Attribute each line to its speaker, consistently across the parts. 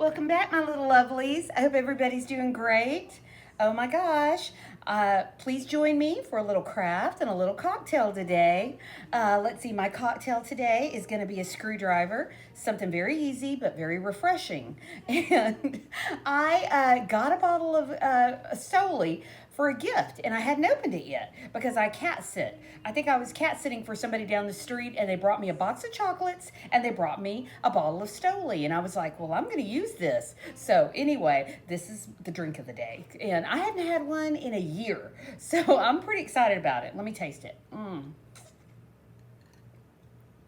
Speaker 1: Welcome back, my little lovelies. I hope everybody's doing great. Oh my gosh. Please join me for a little craft and a little cocktail today. Let's see, my cocktail today is going to be a screwdriver, something very easy but very refreshing. And I got a bottle of Soli for a gift, and I hadn't opened it yet because I cat sit. I think I was cat sitting for somebody down the street, and they brought me a box of chocolates and they brought me a bottle of Stoli, and I was like, well, I'm going to use this. So anyway, this is the drink of the day, and I hadn't had one in a year, so I'm pretty excited about it. Let me taste it.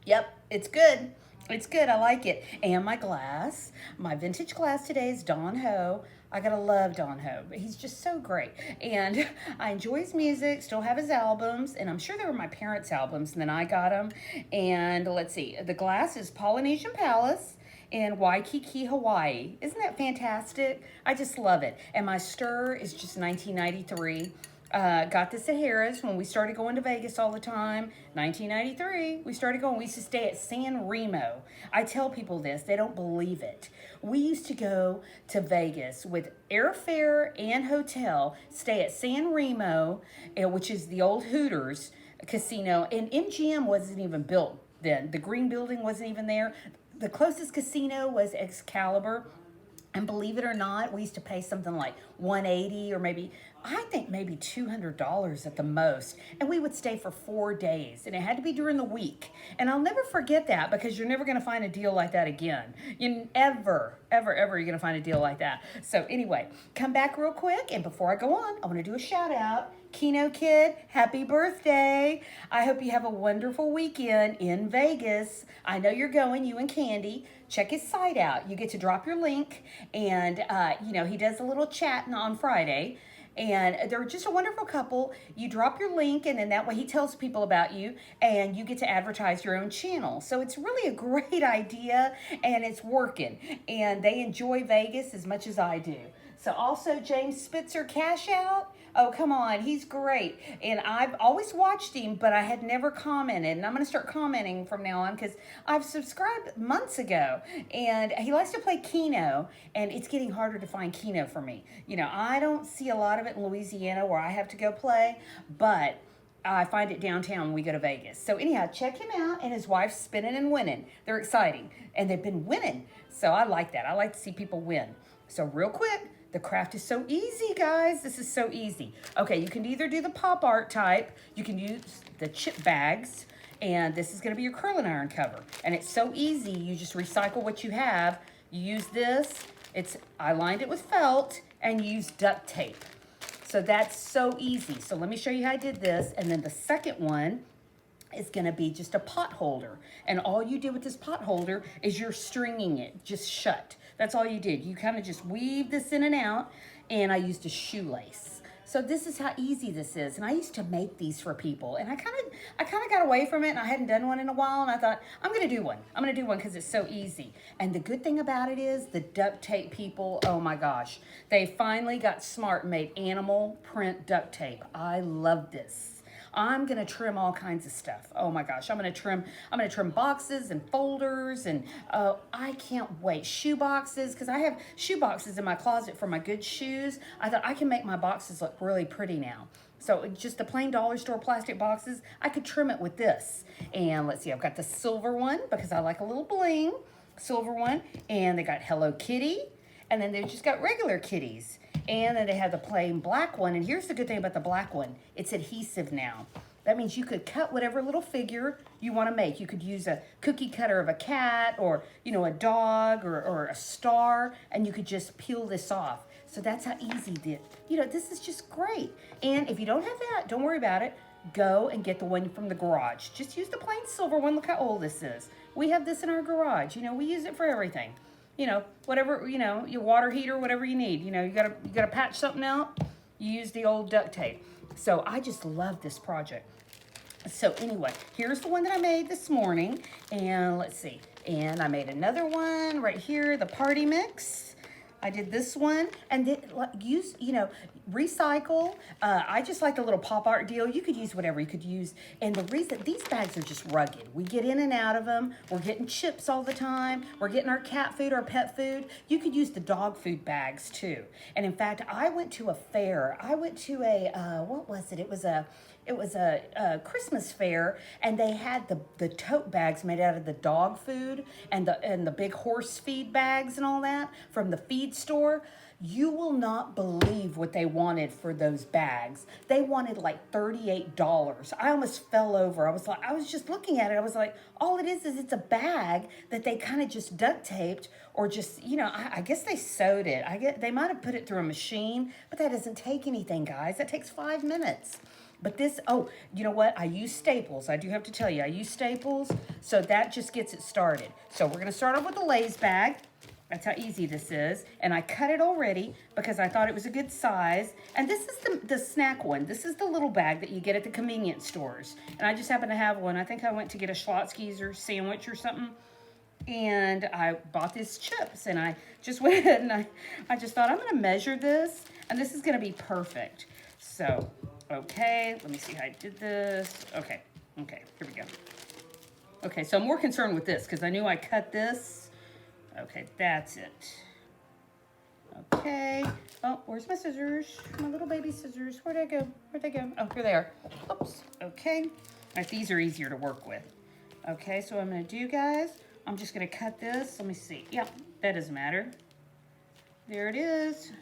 Speaker 1: Yep, it's good. It's good. I like it. And my glass, my vintage glass today is Don Ho. I gotta love Don Ho. He's just so great. And I enjoy his music, still have his albums, and I'm sure they were my parents' albums, and then I got them. And let's see, the glass is Polynesian Palace in Waikiki, Hawaii. Isn't that fantastic? I just love it. And my stir is just 1993. Got this at Harris when we started going to Vegas all the time. 1993, we started going. We used to stay at San Remo. I tell people this, they don't believe it. We used to go to Vegas with airfare and hotel, stay at San Remo, which is the old Hooters casino, and MGM wasn't even built then. The green building wasn't even there. The closest casino was Excalibur. And believe it or not, we used to pay something like $180 or maybe $200 at the most. And we would stay for 4 days, and it had to be during the week. And I'll never forget that, because you're never going to find a deal like that again. You ever, you're going to find a deal like that. So anyway, come back real quick. And before I go on, I want to do a shout out. Keno Kid, happy birthday. I hope you have a wonderful weekend in Vegas. I know you're going, you and Candy. Check his site out. You get to drop your link, and he does a little chat on Friday, and they're just a wonderful couple. You drop your link, and then that way he tells people about you, and you get to advertise your own channel. So it's really a great idea, and it's working, and they enjoy Vegas as much as I do. So also James Spitzer Cash Out. Oh, come on. He's great. And I've always watched him, but I had never commented. And I'm going to start commenting from now on, because I've subscribed months ago. And he likes to play Keno, and it's getting harder to find Keno for me. I don't see a lot of it in Louisiana where I have to go play, but I find it downtown when we go to Vegas. So anyhow, check him out, and his wife's spinning and winning. They're exciting, and they've been winning. So I like that. I like to see people win. So real quick, the craft is so easy, guys. This is so easy. Okay, you can either do the pop art type, you can use the chip bags, and this is gonna be your curling iron cover. And it's so easy, you just recycle what you have. You use this, I lined it with felt, and you use duct tape. So that's so easy. So let me show you how I did this. And then the second one is gonna be just a pot holder. And all you do with this pot holder is you're stringing it just shut. That's all you did. You kind of just weave this in and out, and I used a shoelace. So this is how easy this is. And I used to make these for people, and I kind of got away from it, and I hadn't done one in a while, and I thought, I'm gonna do one. I'm gonna do one because it's so easy. And the good thing about it is the duct tape people, oh my gosh, they finally got smart and made animal print duct tape. I love this. I'm gonna trim all kinds of stuff. Oh my gosh, I'm gonna trim boxes and folders, and I can't wait. Shoe boxes, because I have shoe boxes in my closet for my good shoes. I thought I can make my boxes look really pretty now. So just the plain dollar store plastic boxes, I could trim it with this. And let's see, I've got the silver one because I like a little bling, silver one, and they got Hello Kitty, and then they've just got regular kitties. And then they have the plain black one. And here's the good thing about the black one. It's adhesive now. That means you could cut whatever little figure you want to make. You could use a cookie cutter of a cat, or, a dog, or a star, and you could just peel this off. So that's how easy this is just great. And if you don't have that, don't worry about it. Go and get the one from the garage. Just use the plain silver one. Look how old this is. We have this in our garage. We use it for everything. Whatever, your water heater, whatever you need. You gotta patch something out, you use the old duct tape. So I just love this project. So anyway, here's the one that I made this morning. And let's see. And I made another one right here, the party mix. I did this one, and then use, recycle. I just like the little pop art deal. You could use whatever you could use. And the reason, these bags are just rugged. We get in and out of them. We're getting chips all the time. We're getting our cat food, our pet food. You could use the dog food bags too. And in fact, I went to a fair. I went to what was it? It was a Christmas fair, and they had the tote bags made out of the dog food and the big horse feed bags and all that from the feed store. You will not believe what they wanted for those bags. They wanted like $38. I almost fell over. I was just looking at it. I was like, all it is it's a bag that they kind of just duct taped, or just, I guess they sewed it. They might have put it through a machine, but that doesn't take anything, guys. That takes 5 minutes. But this, oh, you know what? I use staples. I do have to tell you, I use staples. So that just gets it started. So we're going to start off with the Lay's bag. That's how easy this is. And I cut it already because I thought it was a good size. And this is the snack one. This is the little bag that you get at the convenience stores. And I just happen to have one. I think I went to get a Schlotzsky's or sandwich or something. And I bought these chips. And I just went ahead and I just thought, I'm going to measure this. And this is going to be perfect. So, okay, let me see how I did this. Okay, here we go. Okay, so I'm more concerned with this because I knew I cut this. Okay, that's it. Okay. Oh, where's my scissors? My little baby scissors. Where'd they go? Oh, here they are. Oops. Okay. All right, these are easier to work with. Okay, so what I'm going to do, guys, I'm just going to cut this. Let me see. Yeah, that doesn't matter. There it is.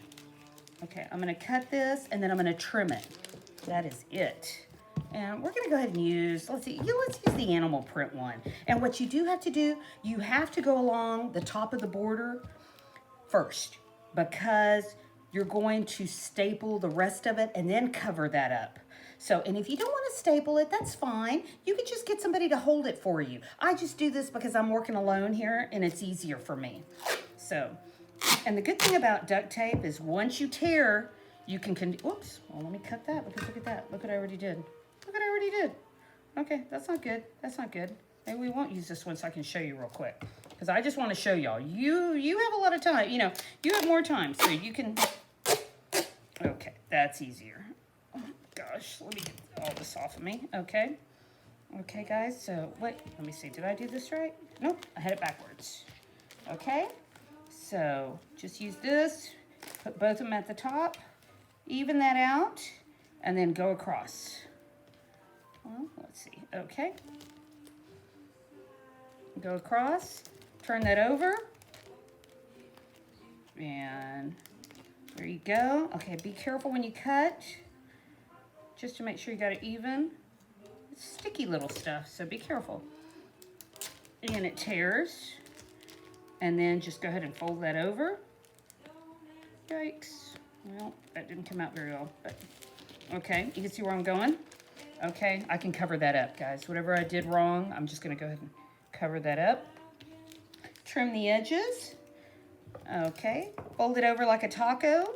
Speaker 1: Okay, I'm going to cut this, and then I'm going to trim it. That is it. And we're going to go ahead and use, let's use the animal print one. And what you do have to do, you have to go along the top of the border first, because you're going to staple the rest of it and then cover that up. So, and if you don't want to staple it, that's fine. You could just get somebody to hold it for you. I just do this because I'm working alone here and it's easier for me. So, and the good thing about duct tape is once you tear, you can, whoops, well, let me cut that because look at that. Look what I already did. Look what I already did. Okay, that's not good. That's not good. Maybe we won't use this one so I can show you real quick. Because I just want to show y'all. You have a lot of time. You have more time. So you can... Okay, that's easier. Oh, gosh. Let me get all this off of me. Okay. Okay, guys. So, wait. Let me see. Did I do this right? Nope. I had it backwards. Okay. So, just use this. Put both of them at the top. Even that out. And then go across. Well, let's see. Okay. Go across. Turn that over. And there you go. Okay, be careful when you cut. Just to make sure you got it even. It's sticky little stuff, so be careful. And it tears. And then just go ahead and fold that over. Yikes. Well, that didn't come out very well, but okay, you can see where I'm going. Okay, I can cover that up, guys. Whatever I did wrong, I'm just gonna go ahead and cover that up. Trim the edges. Okay, fold it over like a taco.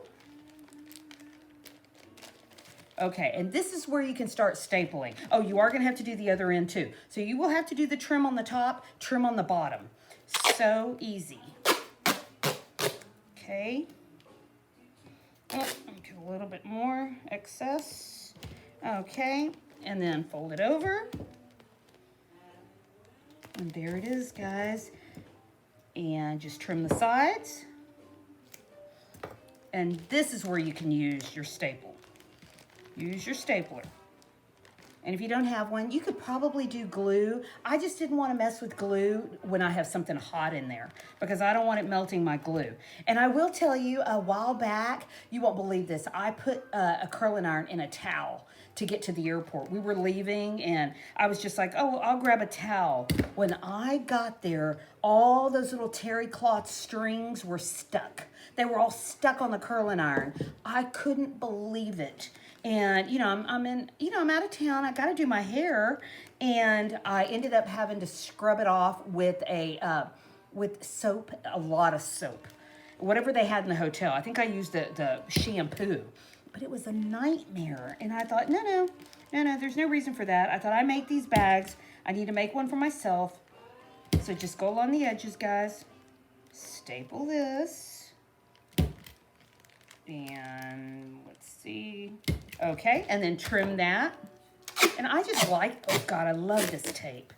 Speaker 1: Okay, and this is where you can start stapling. Oh, you are gonna have to do the other end too. So you will have to do the trim on the top, trim on the bottom. So easy. Okay. Oh, get a little bit more excess. Okay, and then fold it over. And there it is, guys. And just trim the sides. And this is where you can use your staple. Use your stapler. And if you don't have one, you could probably do glue. I just didn't want to mess with glue when I have something hot in there because I don't want it melting my glue. And I will tell you, a while back, you won't believe this, I put a curling iron in a towel to get to the airport. We were leaving and I was just like, oh, I'll grab a towel. When I got there, all those little terry cloth strings were stuck. They were all stuck on the curling iron. I couldn't believe it. And, I'm out of town. I got to do my hair. And I ended up having to scrub it off with with soap, a lot of soap. Whatever they had in the hotel. I think I used the shampoo. But it was a nightmare. And I thought, no, there's no reason for that. I thought, I make these bags. I need to make one for myself. So just go along the edges, guys. Staple this. And let's see. Okay, and then trim that. And I just like, oh God, I love this tape.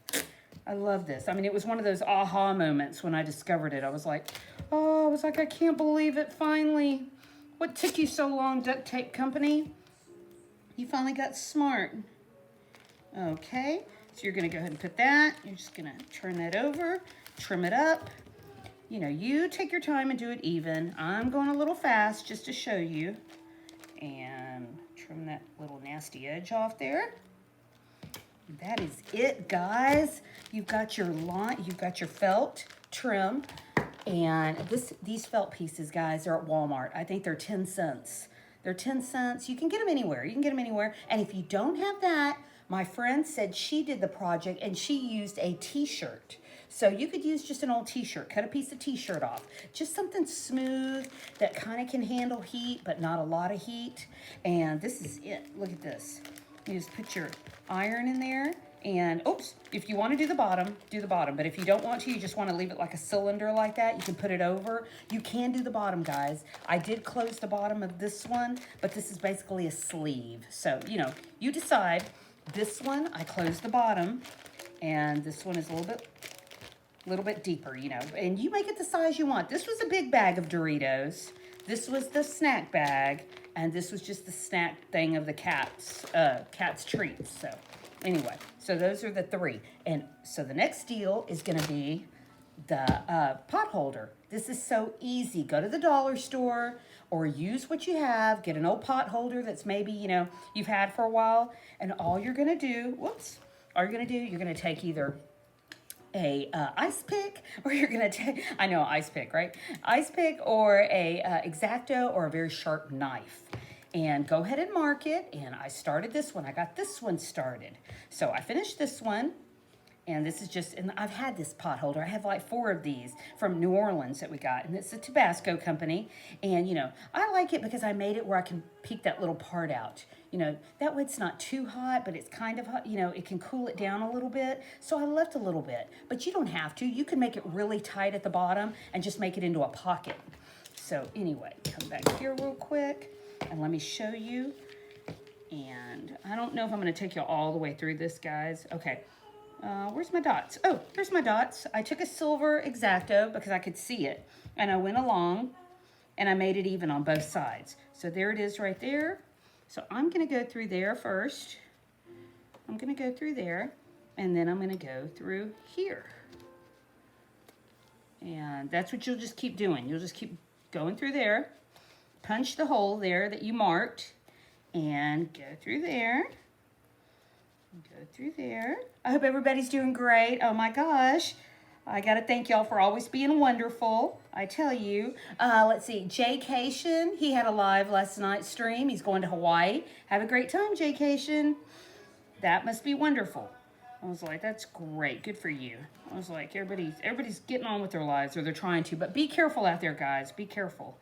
Speaker 1: I love this. I mean, it was one of those aha moments when I discovered it. I was like, I can't believe it finally. What took you so long, duct tape company? You finally got smart. Okay, so you're gonna go ahead and put that. You're just gonna turn that over, trim it up. You know, you take your time and do it even. I'm going a little fast just to show you. And trim that little nasty edge off there. That is it, guys. You've got your felt trim. And these felt pieces, guys, are at Walmart. I think they're 10 cents. They're 10 cents. You can get them anywhere. You can get them anywhere. And if you don't have that, my friend said she did the project and she used a t-shirt. So you could use just an old t-shirt, cut a piece of t-shirt off. Just something smooth that kind of can handle heat, but not a lot of heat. And this is it. Look at this. You just put your iron in there. And, oops, if you want to do the bottom, do the bottom. But if you don't want to, you just want to leave it like a cylinder like that, you can put it over. You can do the bottom, guys. I did close the bottom of this one, but this is basically a sleeve. So, you know, you decide. This one, I closed the bottom, and this one is a little bit deeper, you know. And you make it the size you want. This was a big bag of Doritos. This was the snack bag, and this was just the snack thing of the cat's treats. So anyway, so those are the three. And so the next deal is going to be the pot holder. This is so easy. Go to the dollar store or use what you have. Get an old pot holder that's maybe, you know, you've had for a while. And all you're going to do, you're going to take either a ice pick, or you're going to take, I know, ice pick, right? Ice pick or a X-Acto or a very sharp knife. And go ahead and mark it. And I started this one. I got this one started. So I finished this one. And this is just, and I've had this pot holder. I have like 4 of these from New Orleans that we got. And it's a Tabasco company. And, you know, I like it because I made it where I can peek that little part out. You know, that way it's not too hot, but it's kind of hot. You know, it can cool it down a little bit. So I left a little bit. But you don't have to. You can make it really tight at the bottom and just make it into a pocket. So anyway, come back here real quick. And let me show you. And I don't know if I'm going to take you all the way through this, guys. Okay. Where's my dots? Oh, here's my dots. I took a silver X-Acto because I could see it. And I went along and I made it even on both sides. So there it is right there. So I'm going to go through there first. I'm going to go through there. And then I'm going to go through here. And that's what you'll just keep doing. You'll just keep going through there. Punch the hole there that you marked. And go through there. Go through there. I hope everybody's doing great. Oh my gosh. I got to thank y'all for always being wonderful. I tell you. Let's see. Jaycation. He had a live last night stream. He's going to Hawaii. Have a great time, Jaycation. That must be wonderful. I was like, that's great. Good for you. I was like, everybody's getting on with their lives, or they're trying to. But be careful out there, guys. Be careful.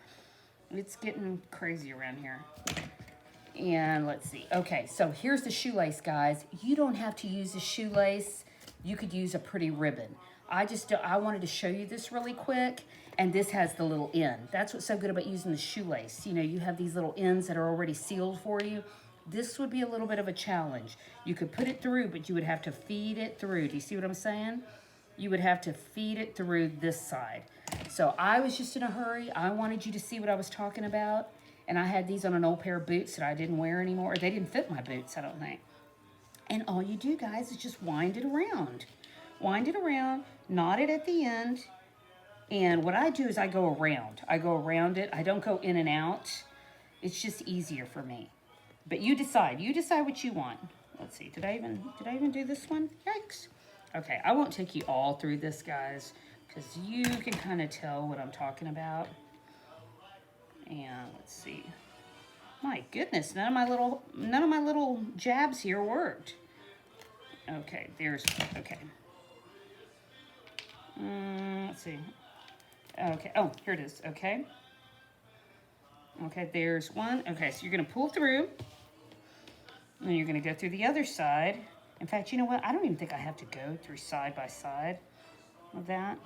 Speaker 1: It's getting crazy around here. And let's see. Okay, so here's the shoelace, guys. You don't have to use a shoelace. You could use a pretty ribbon. I wanted to show you this really quick, and this has the little end. That's what's so good about using the shoelace. You know, you have these little ends that are already sealed for you. This would be a little bit of a challenge. You could put it through, but you would have to feed it through. Do you see what I'm saying? You would have to feed it through this side. So I was just in a hurry. I wanted you to see what I was talking about. And I had these on an old pair of boots that I didn't wear anymore. They didn't fit my boots, I don't think. And all you do, guys, is just wind it around. Wind it around, knot it at the end. And what I do is I go around. I go around it. I don't go in and out. It's just easier for me. But you decide. You decide what you want. Let's see. Did I even do this one? Yikes. Okay, I won't take you all through this, guys, because you can kind of tell what I'm talking about. And let's see. My goodness, none of my little jabs here worked. Okay, okay. Let's see. Okay, oh, here it is, okay. Okay, there's one. Okay, so you're gonna pull through, and you're gonna go through the other side. In fact, you know what? I don't even think I have to go through side by side of that.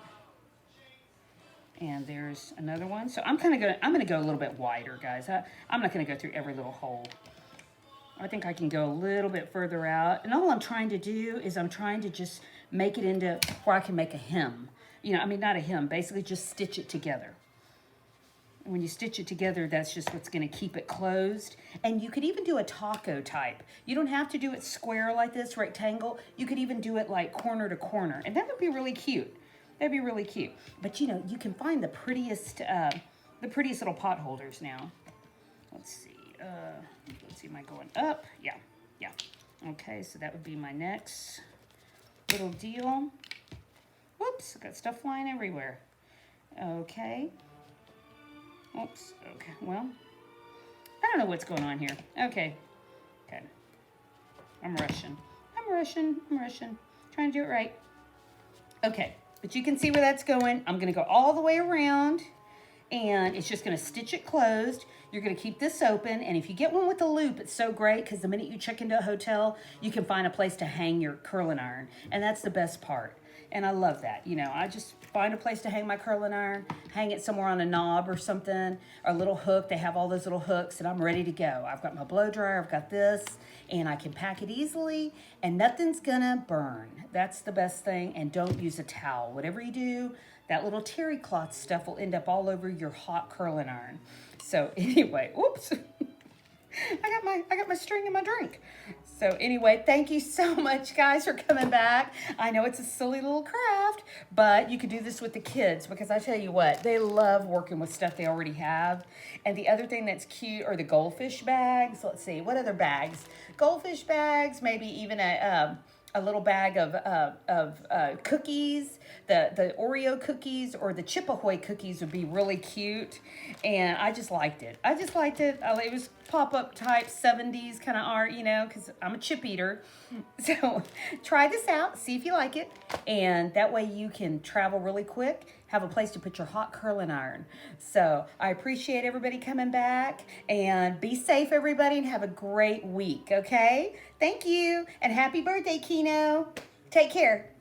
Speaker 1: And there's another one. So I'm gonna go a little bit wider, guys. I'm not gonna go through every little hole. I think I can go a little bit further out. And all I'm trying to do is I'm trying to just make it into where I can make a hem. You know, I mean, not a hem, basically just stitch it together. And when you stitch it together, that's just what's gonna keep it closed. And you could even do a taco type. You don't have to do it square like this, rectangle. You could even do it like corner to corner. And that would be really cute. That'd be really cute. But you know, you can find the prettiest little pot holders now. Let's see, am I going up? Yeah. Okay, so that would be my next little deal. Whoops, I got stuff flying everywhere. Okay. Oops, okay, well, I don't know what's going on here. Okay. I'm rushing. Trying to do it right. Okay, but you can see where that's going. I'm gonna go all the way around, and it's just gonna stitch it closed. You're gonna keep this open, and if you get one with a loop, it's so great because the minute you check into a hotel, you can find a place to hang your curling iron, and that's the best part. And I love that. You know, I just find a place to hang my curling iron, hang it somewhere on a knob or something, or a little hook. They have all those little hooks, and I'm ready to go. I've got my blow dryer, I've got this, and I can pack it easily, and nothing's gonna burn. That's the best thing, and don't use a towel. Whatever you do, that little terry cloth stuff will end up all over your hot curling iron. So anyway, oops. I got my string in my drink. So anyway, thank you so much, guys, for coming back. I know it's a silly little craft, but you could do this with the kids because I tell you what, they love working with stuff they already have. And the other thing that's cute are the goldfish bags. Let's see, what other bags? Goldfish bags, maybe even a little bag of cookies. The Oreo cookies or the Chip Ahoy cookies would be really cute. And I just liked it. It was pop-up type 70s kind of art, you know, because I'm a chip eater. So try this out, see if you like it. And that way you can travel really quick, have a place to put your hot curling iron. So I appreciate everybody coming back, and be safe, everybody, and have a great week, okay? Thank you, and happy birthday, Kino. Take care.